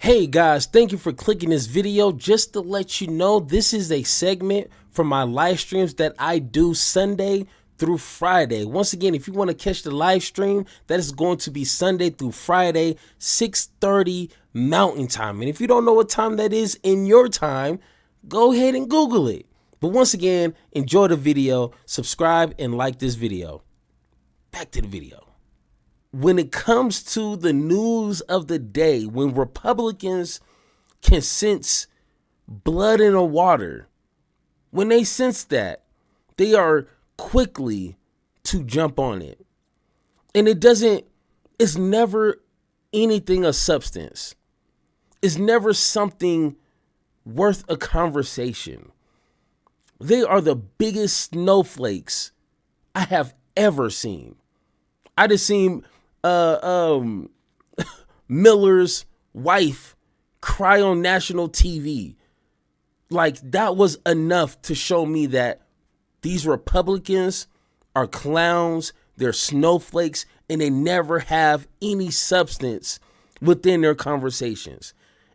Hey guys, thank you for clicking this video. Just to let you know, this is a segment from my live streams that I do Sunday through Friday. Once again, if you want to catch the live stream, that is going to be Sunday through Friday, 6:30 Mountain Time. And if you don't know what time that is in your time, go ahead and Google it. But once again, enjoy the video, subscribe, and like this video. Back to the video. When it comes to the news of the day, when Republicans can sense blood in the water, when they sense that, they are quickly to jump on it. And it's never anything of substance. It's never something worth a conversation. They are the biggest snowflakes I have ever seen. I just seen Miller's wife cry on national TV. Like, that was enough to show me that these Republicans are clowns, they're snowflakes, and they never have any substance within their conversations.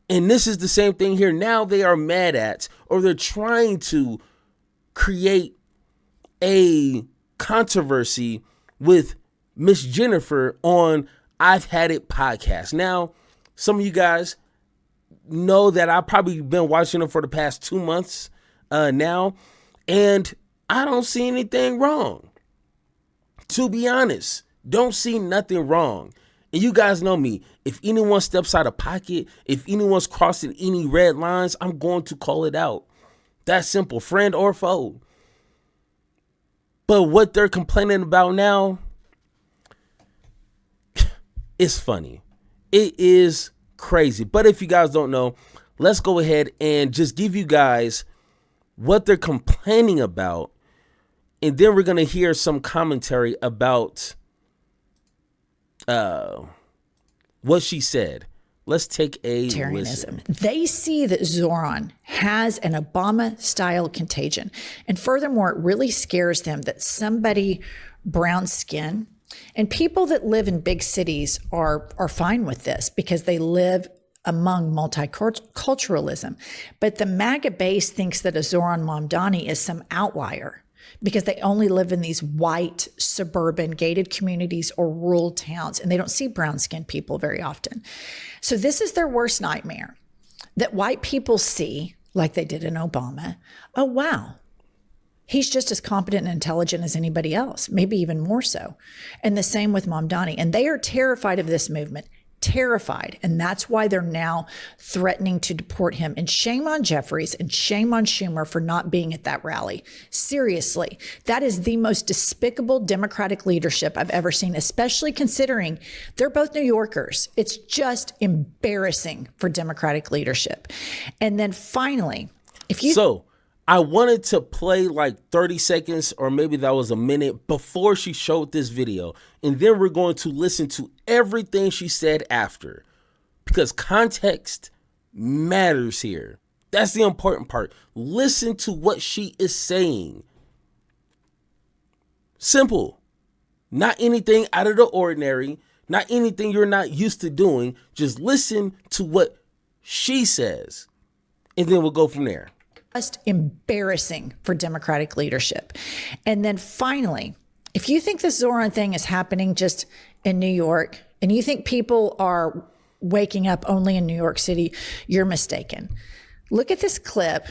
And this is the same thing here. Now they are mad at, or they're trying to create a controversy with Miss Jennifer on I've Had It podcast. Now, some of you guys know that I've probably been watching them for the past 2 months now, and I don't see anything wrong. To be honest, don't see nothing wrong. And you guys know me. If anyone steps out of pocket, if anyone's crossing any red lines, I'm going to call it out. That's simple, friend or foe. But what they're complaining about now, it's funny. It is crazy. But if you guys don't know, let's go ahead and just give you guys what they're complaining about. And then we're going to hear some commentary about what she said. Let's take a listen. They see that Zoran has an Obama-style contagion. And furthermore, it really scares them that somebody brown skin, and people that live in big cities are fine with this because they live among multiculturalism. But the MAGA base thinks that a Zoran Mamdani is some outlier because they only live in these white, suburban, gated communities or rural towns, and they don't see brown-skinned people very often. So this is their worst nightmare, that white people see, like they did in Obama, oh, wow, he's just as competent and intelligent as anybody else, maybe even more so. And the same with Mamdani. And they are terrified of this movement, terrified. And that's why they're now threatening to deport him. And shame on Jeffries and shame on Schumer for not being at that rally. Seriously, that is the most despicable Democratic leadership I've ever seen, especially considering they're both New Yorkers. It's just embarrassing for Democratic leadership. And then finally, I wanted to play like 30 seconds or maybe that was a minute before she showed this video. And then we're going to listen to everything she said after, because context matters here. That's the important part. Listen to what she is saying. Simple. Not anything out of the ordinary. Not anything you're not used to doing. Just listen to what she says. And then we'll go from there. Just embarrassing for Democratic leadership. And then finally, if you think this Zoran thing is happening just in New York and you think people are waking up only in New York City, you're mistaken. Look at this clip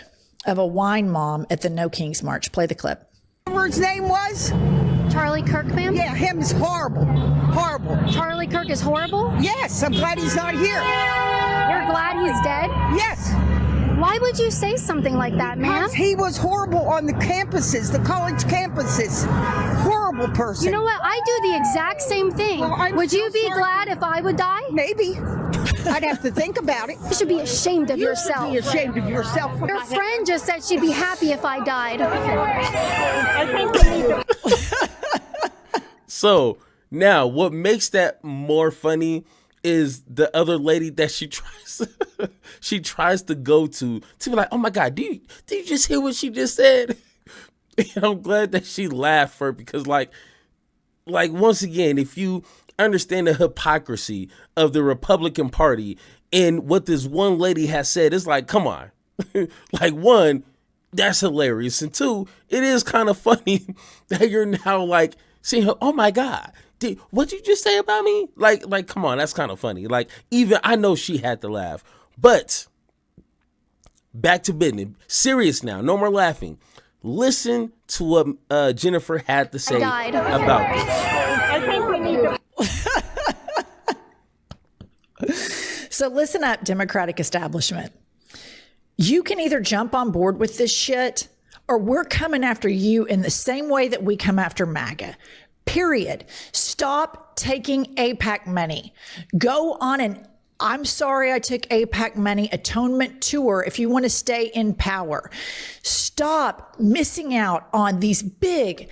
of a wine mom at the No Kings March. Play the clip. Whatever his name was? Charlie Kirk, ma'am? Yeah, him is horrible. Horrible. Charlie Kirk is horrible? Yes, I'm glad he's not here. You're glad he's dead? Yes. Why would you say something like that, ma'am? Because he was horrible on the campuses, the college campuses. Horrible person. You know what? I do the exact same thing. Well, would you be glad if I would die? Maybe. I'd have to think about it. You should be ashamed of yourself. You should be ashamed of yourself. Your friend just said she'd be happy if I died. So now what makes that more funny is the other lady that she tries to go to be like, oh my God, did you just hear what she just said? And I'm glad that she laughed for her because like once again, if you understand the hypocrisy of the Republican Party And what this one lady has said is like, come on. Like, one, that's hilarious. And two, it is kind of funny that you're now like seeing her, oh my God, what'd you just say about me? Like, come on, that's kind of funny. Like, even I know she had to laugh. But back to business. Serious now, no more laughing. Listen to what Jennifer had to say about this. I think we need to. So listen up, Democratic establishment. You can either jump on board with this shit, or we're coming after you in the same way that we come after MAGA. Period. Stop taking AIPAC money. Go on an I'm sorry I took AIPAC money atonement tour if you want to stay in power. Stop missing out on these big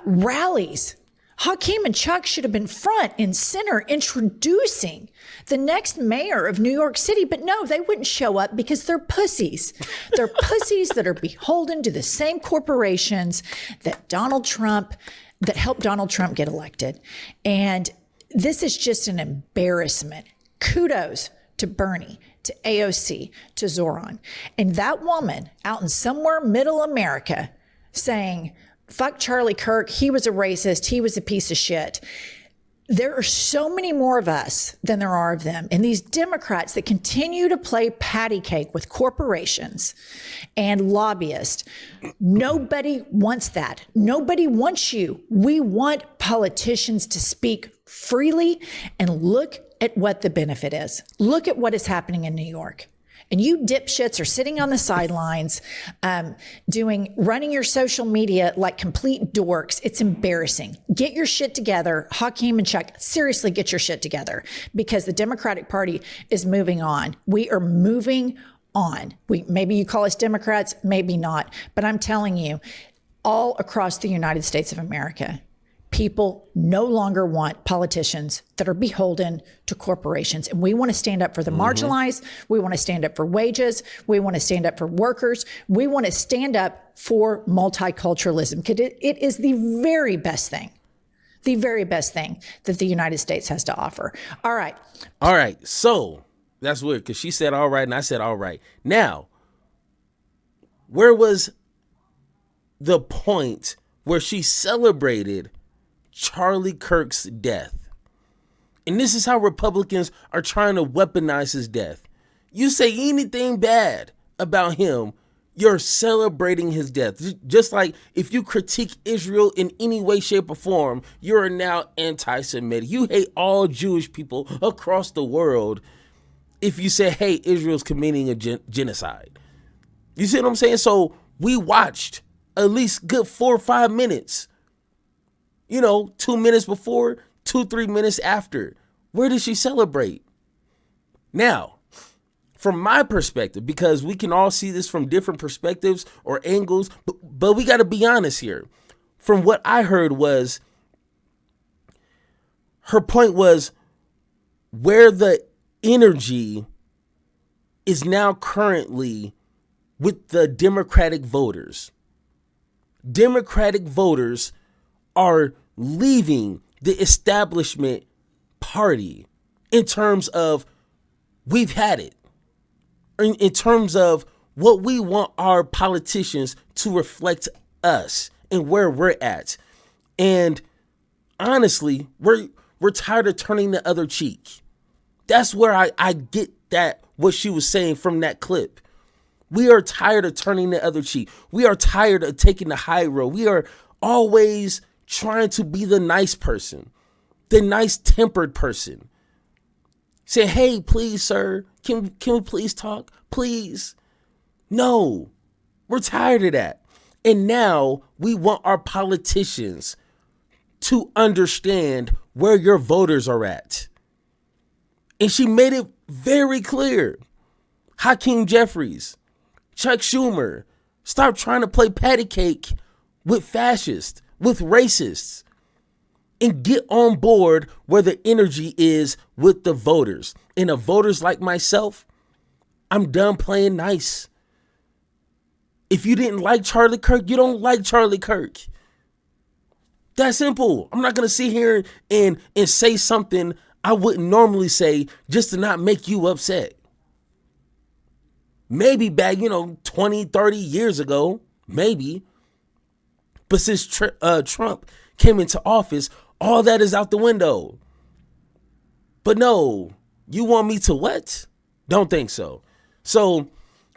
rallies. Hakeem and Chuck should have been front and center introducing the next mayor of New York City. But no, they wouldn't show up because they're pussies. They're pussies that are beholden to the same corporations that helped Donald Trump get elected. And this is just an embarrassment. Kudos to Bernie, to AOC, to Zoran. And that woman out in somewhere middle America saying, fuck Charlie Kirk, he was a racist, he was a piece of shit. There are so many more of us than there are of them. And these Democrats that continue to play patty cake with corporations and lobbyists, nobody wants that. Nobody wants you. We want politicians to speak freely and look at what the benefit is. Look at what is happening in New York. And you dipshits are sitting on the sidelines, running your social media like complete dorks. It's embarrassing. Get your shit together. Hakeem and Chuck, seriously, get your shit together, because the Democratic Party is moving on. We are moving on. Maybe you call us Democrats, maybe not. But I'm telling you, all across the United States of America, people no longer want politicians that are beholden to corporations. And we want to stand up for the marginalized. We want to stand up for wages. We want to stand up for workers. We want to stand up for multiculturalism, because it is the very best thing that the United States has to offer. All right. So that's weird, because she said all right and I said all right. Now, where was the point where she celebrated Charlie Kirk's death? And this is how Republicans are trying to weaponize his death. You say anything bad about him, you're celebrating his death. Just like if you critique Israel in any way, shape, or form, you're now anti-Semitic. You hate all Jewish people across the world if you say, hey, Israel's committing a genocide. You see what I'm saying? So we watched at least good 4 or 5 minutes. 2 minutes before, 2-3 minutes after. Where did she celebrate? Now, from my perspective, because we can all see this from different perspectives or angles, but we got to be honest here. From what I heard was, her point was where the energy is now currently with the Democratic voters. Democratic voters are leaving the establishment party in terms of we've had it, in terms of what we want our politicians to reflect us and where we're at. And honestly, we're tired of turning the other cheek. That's where I get that, what she was saying from that clip. We are tired of turning the other cheek. We are tired of taking the high road. We are always trying to be the nice person, the nice tempered person. Say, hey, please, sir, can we please talk? Please. No, we're tired of that. And now we want our politicians to understand where your voters are at. And she made it very clear. Hakeem Jeffries, Chuck Schumer, stop trying to play patty cake with fascists, with racists, and get on board where the energy is with the voters. And the voters like myself, I'm done playing nice. If you didn't like Charlie Kirk, you don't like Charlie Kirk. That's simple. I'm not going to sit here and say something I wouldn't normally say just to not make you upset. Maybe back, 20, 30 years ago, maybe. But since Trump came into office, all that is out the window. But no, you want me to what? Don't think so. So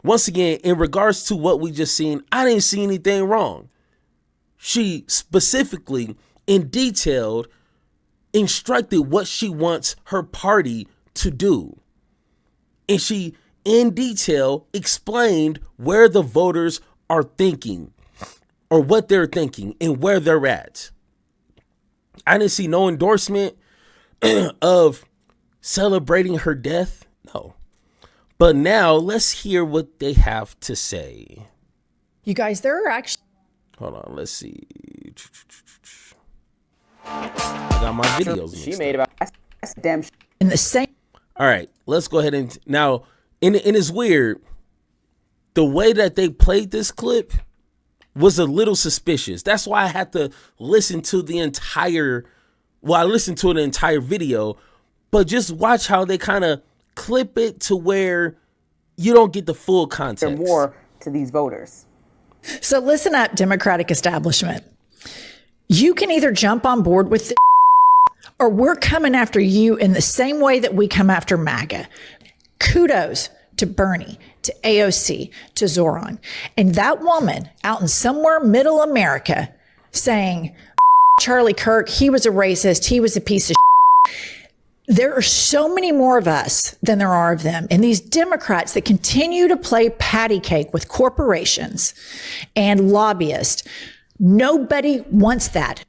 once again, in regards to what we just seen, I didn't see anything wrong. She specifically, in detail, instructed what she wants her party to do. And she, in detail, explained where the voters are thinking or what they're thinking and where they're at. I didn't see no endorsement of celebrating her death. No. But now let's hear what they have to say. You guys, there are actually... Hold on, let's see. I got my videos. She made about damn. In the same... All right, let's go ahead and now, and it's weird. The way that they played this clip was a little suspicious. That's why I had to listen to the entire, I listened to the entire video, but just watch how they kind of clip it to where you don't get the full context. More to these voters. So listen up, Democratic establishment. You can either jump on board with this, or we're coming after you in the same way that we come after MAGA. Kudos to Bernie, to AOC, to Zoran. And that woman out in somewhere middle America saying, Charlie Kirk, he was a racist, he was a piece of There are so many more of us than there are of them. And these Democrats that continue to play patty cake with corporations and lobbyists, nobody wants that.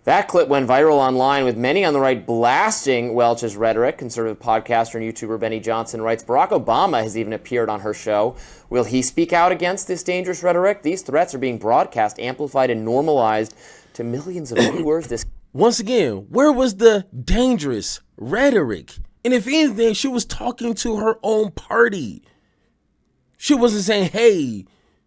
That clip went viral online with many on the right blasting Welch's rhetoric. Conservative podcaster and YouTuber Benny Johnson writes, Barack Obama has even appeared on her show. Will he speak out against this dangerous rhetoric? These threats are being broadcast, amplified, and normalized to millions of viewers. Once again, where was the dangerous rhetoric? And if anything, she was talking to her own party. She wasn't saying, hey,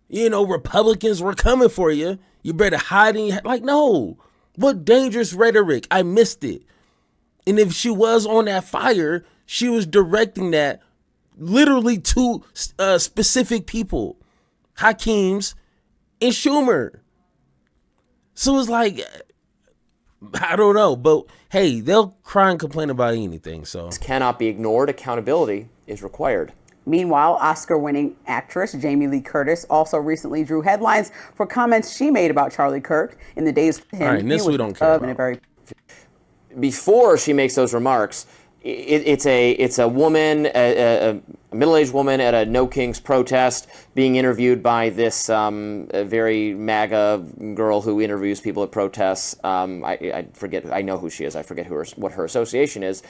Republicans, we're coming for you. You better hide in like, no. What dangerous rhetoric? I missed it. And if she was on that fire, she was directing that literally to specific people, Hakeem's and Schumer. So it's like, I don't know, but hey, they'll cry and complain about anything. So this cannot be ignored. Accountability is required. Meanwhile, Oscar-winning actress Jamie Lee Curtis also recently drew headlines for comments she made about Charlie Kirk in the days. All right, this we don't care about. Before she makes those remarks, it's a woman, a middle-aged woman at a No Kings protest being interviewed by this very MAGA girl who interviews people at protests. I forget. I know who she is. I forget what her association is.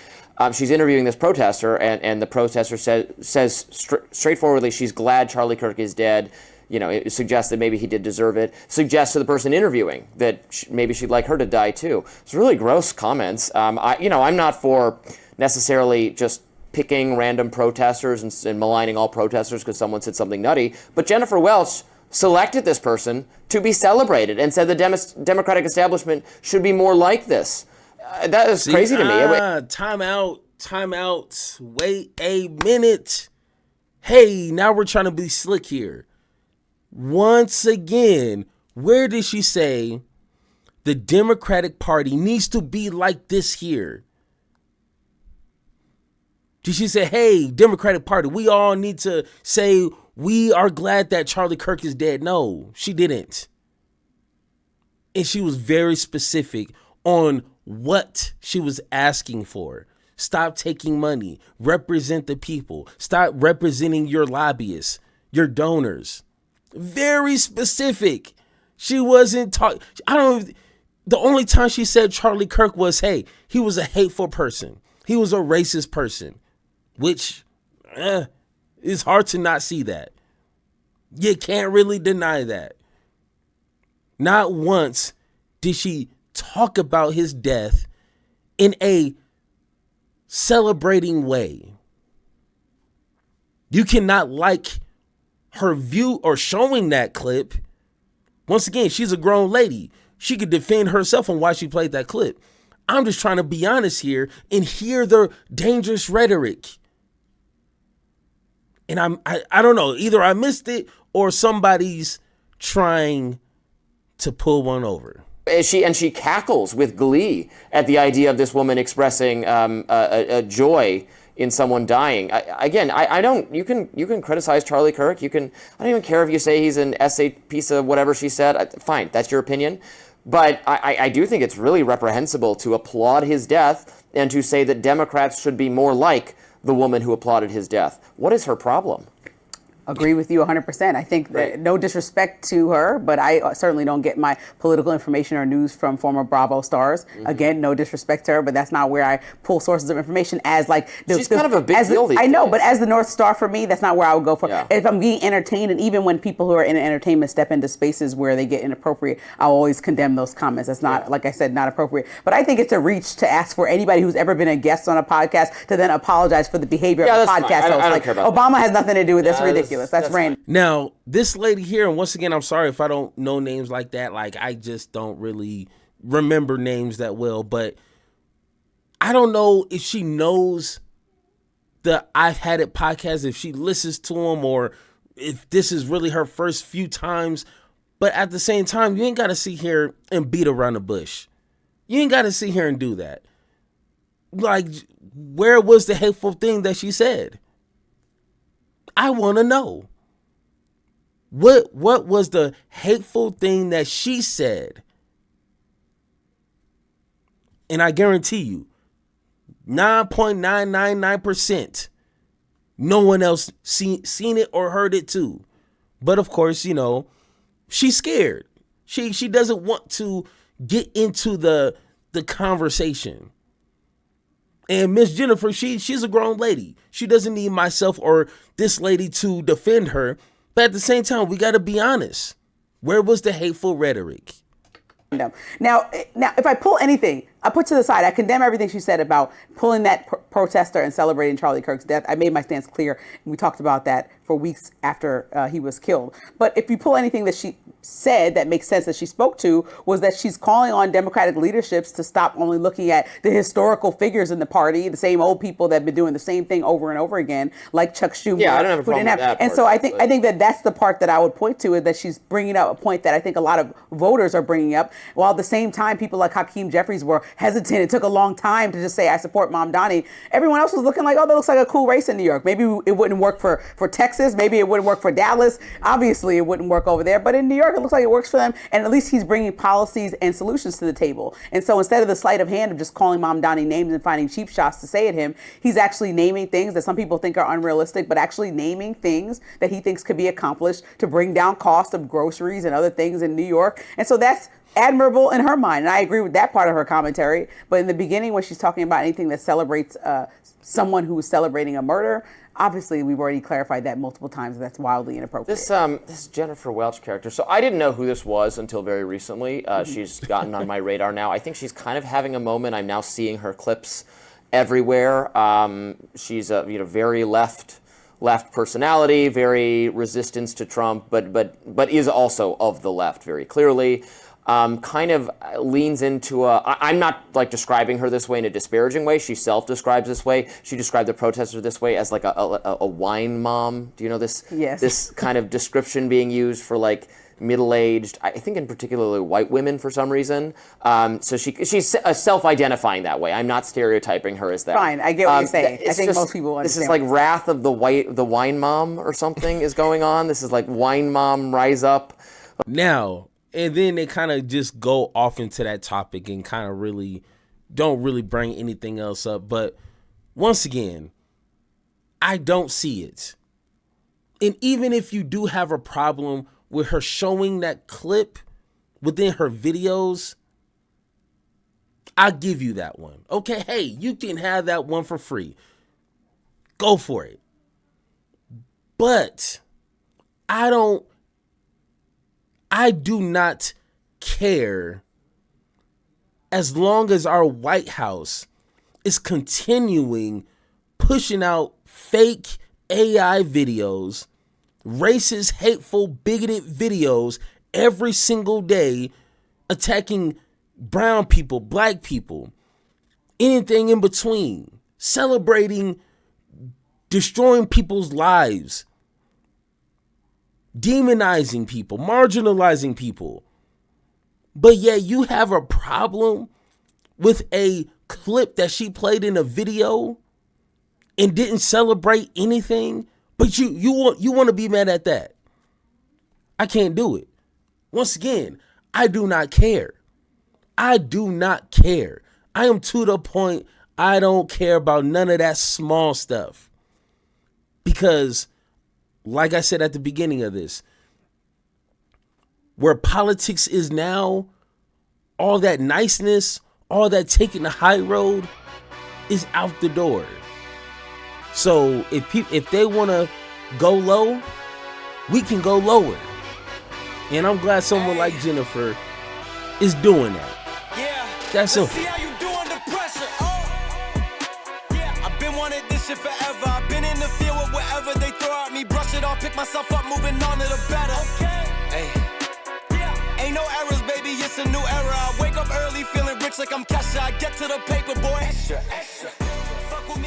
She's interviewing this protester, and the protester says straightforwardly she's glad Charlie Kirk is dead. It suggests that maybe he did deserve it. Suggests to the person interviewing that maybe she'd like her to die too. It's really gross comments. I'm not for necessarily just picking random protesters and maligning all protesters because someone said something nutty. But Jennifer Welch selected this person to be celebrated and said the Democratic establishment should be more like this. That is crazy to me. Time out. Wait a minute. Hey, now we're trying to be slick here. Once again, where did she say the Democratic Party needs to be like this here? Did she say, hey, Democratic Party, we all need to say we are glad that Charlie Kirk is dead? No, she didn't. And she was very specific on what she was asking for. Stop taking money. Represent the people. Stop representing your lobbyists, your donors. Very specific. She wasn't talking. The only time she said Charlie Kirk was, hey, he was a hateful person. He was a racist person, which it's hard to not see that. You can't really deny that. Not once did she talk about his death in a celebrating way. You cannot like her view or showing that clip. Once again, she's a grown lady. She could defend herself on why she played that clip. I'm just trying to be honest here and hear the dangerous rhetoric. And I don't know, either I missed it or somebody's trying to pull one over. She cackles with glee at the idea of this woman expressing a joy in someone dying. I don't. You can criticize Charlie Kirk. I don't even care if you say he's an essay piece of whatever she said. Fine, that's your opinion. But I do think it's really reprehensible to applaud his death and to say that Democrats should be more like the woman who applauded his death. What is her problem? Agree with you 100%. I think that no disrespect to her, but I certainly don't get my political information or news from former Bravo stars. Again, no disrespect to her, but that's not where I pull sources of information as like... She's kind of a big deal these I know, days. but as the North Star for me, that's not where I would go for. Yeah. If I'm being entertained, and even when people who are in entertainment step into spaces where they get inappropriate, I'll always condemn those comments. That's not, like I said, not appropriate. But I think it's a reach to ask for anybody who's ever been a guest on a podcast to then apologize for the behavior of the podcast host. I don't care about Obama that. has nothing to do with this. Ridiculous. That's random. Now, this lady here, and once again, I'm sorry if I don't know names like that. Like, I just don't really remember names that well. But I don't know if she knows the I've Had It podcast, if she listens to them, or if this is really her first few times. But at the same time, you ain't got to sit here and beat around the bush. You ain't got to sit here and do that. Like, where was the hateful thing that she said? I want to know. What was the hateful thing that she said? And I guarantee you, 9.999%, no one else seen it or heard it too. But of course, you know, she's scared. She doesn't want to get into the conversation. And Miss Jennifer, she's a grown lady. She doesn't need myself or this lady to defend her. But at the same time, we got to be honest. Where was the hateful rhetoric? Now, if I pull anything, I put to the side, I condemn everything she said about pulling that protester and celebrating Charlie Kirk's death. I made my stance clear, and we talked about that for weeks after he was killed. But if you pull anything that she said that makes sense that she spoke to, was that she's calling on Democratic leaderships to stop only looking at the historical figures in the party, the same old people that have been doing the same thing over and over again, like Chuck Schumer. Yeah, I don't have a problem with that And part, so I think that that's the part that I would point to, is that she's bringing up a point that I think a lot of voters are bringing up, while at the same time people like Hakeem Jeffries were hesitant. It took a long time to just say, I support Mom Donnie. Everyone else was looking like, oh, that looks like a cool race in New York. Maybe it wouldn't work for Texas. Maybe it wouldn't work for Dallas. Obviously, it wouldn't work over there. But in New York, it looks like it works for them. And at least he's bringing policies and solutions to the table. And so instead of the sleight of hand of just calling Mom Donnie names and finding cheap shots to say at him, he's actually naming things that some people think are unrealistic, but actually naming things that he thinks could be accomplished to bring down cost of groceries and other things in New York. And so that's admirable in her mind. And I agree with that part of her commentary. But in the beginning, when she's talking about anything that celebrates someone who is celebrating a murder, obviously we've already clarified that multiple times. That's wildly inappropriate. This Jennifer Welch character. So I didn't know who this was until very recently. She's gotten on my radar now. I think she's kind of having a moment. I'm now seeing her clips everywhere. She's a very left personality, very resistance to Trump, but is also of the left very clearly. Kind of leans into I'm not like describing her this way in a disparaging way. She self-describes this way. She described the protester this way as like a wine mom. Do you know this? Yes. This kind of description being used for like middle-aged, I think in particularly white women for some reason. So she's self-identifying that way. I'm not stereotyping her as that. Fine, I get what you're saying. I think most people This understand. is like Wrath of the Wine Mom or something is going on. This is like Wine Mom Rise Up. Now, and then they kind of just go off into that topic and kind of really don't really bring anything else up. But once again, I don't see it. And even if you do have a problem with her showing that clip within her videos, I'll give you that one. Okay, hey, you can have that one for free. Go for it. But I do not care as long as our White House is continuing pushing out fake AI videos, racist, hateful, bigoted videos every single day, attacking brown people, black people, anything in between, celebrating destroying people's lives, demonizing people, marginalizing people. But yet you have a problem with a clip that she played in a video and didn't celebrate anything, but you want to be mad at that. I can't do it. Once again, I do not care. I do not care. I am to the point I don't care about none of that small stuff. Because, like I said at the beginning of this, where politics is now, all that niceness, all that taking the high road is out the door. So if they want to go low, we can go lower. And I'm glad someone like Jennifer is doing that. Yeah. That's simple. See how you do under pressure. Yeah. I've been wanting this shit forever. I've been in the field with whatever they throw at me. Brush it off, pick myself up, moving on to the better. Okay. Hey. Yeah. Ain't no errors, baby. It's a new era. I wake up early, feeling rich like I'm Kesha. I get to the paper, boy. Extra, extra. Fuck with me.